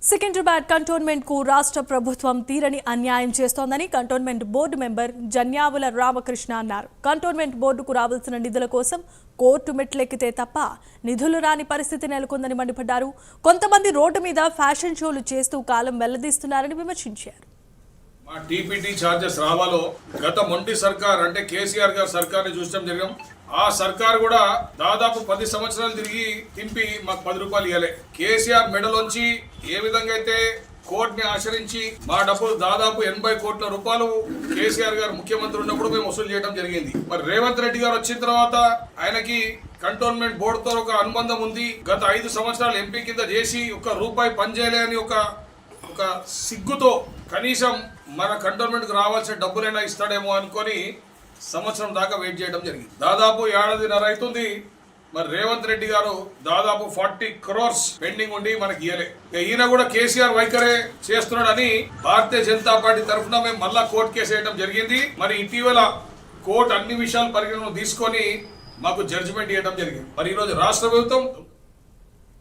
Secunderabad cantonment కు రాష్ట్ర ప్రభుత్వం తీరని అన్యాయం చేస్తోందని కంటోన్మెంట్ బోర్డు మెంబర్ జన్యావుల రామకృష్ణ అన్నారు. కంటోన్మెంట్ బోర్డుకు రావాల్సిన నిధుల కోసం కోర్టు మెట్లెక్కితే తప్ప నిధులు రాని పరిస్థితి నెలకొందని మండిపడ్డారు. కొంతమంది రోడ్డు మీద ఫ్యాషన్ షోలు చేస్తూ కాలం వెల్లదీస్తున్నారని విమర్శించారు. మా టీపీటీ ఛార్జెస్ రావాలో గత మొండి సర్కార్ అంటే కేసీఆర్ గారి సర్కార్ని చూడటం జరిగాం. ఆ సర్కార్ కూడా దాదాపు 10 సంవత్సరాలు తిరిగి తింపి మాకు 10 రూపాయలు ఇవ్వలే. కేసీఆర్ మెడలోంచి ఏ విధంగా అయితే కోర్టుని ఆశ్రయించి మా డబ్బులు దాదాపు 80 కోట్ల రూపాయలు కేసీఆర్ గారు ముఖ్యమంత్రి ఉన్నప్పుడు మేము వసూలు చేయడం జరిగింది. మరి రేవంత్ రెడ్డి గారు వచ్చిన తర్వాత ఆయనకి కంటోన్మెంట్ బోర్డుతో ఒక అనుబంధం ఉంది. గత 5 సంవత్సరాలు ఎంపీ కింద చేసి ఒక్క రూపాయి పనిచేయలే అని ఒక సిగ్గుతో కనీసం మన కంటోన్మెంట్కి రావాల్సిన డబ్బులైనా ఇస్తాడేమో అనుకొని సంవత్సరం దాకా వెయిట్ చేయడం జరిగింది. దాదాపు 1.5 అవుతుంది. మరి రేవంత్ రెడ్డి గారు దాదాపు 40 crores పెండింగ్ ఉండి మనకి ఇయ్యలే. ఈయన కూడా కేసీఆర్ వైఖరే చేస్తున్నాడని భారతీయ జనతా పార్టీ తరఫున మేము మళ్ళా కోర్టు కేసు వేయడం జరిగింది. మరి ఇటీవల కోర్టు అన్ని విషయాలు పరిగణన తీసుకొని మాకు జడ్జిమెంట్ ఇవ్వడం జరిగింది. మరి ఈరోజు రాష్ట్ర ప్రభుత్వం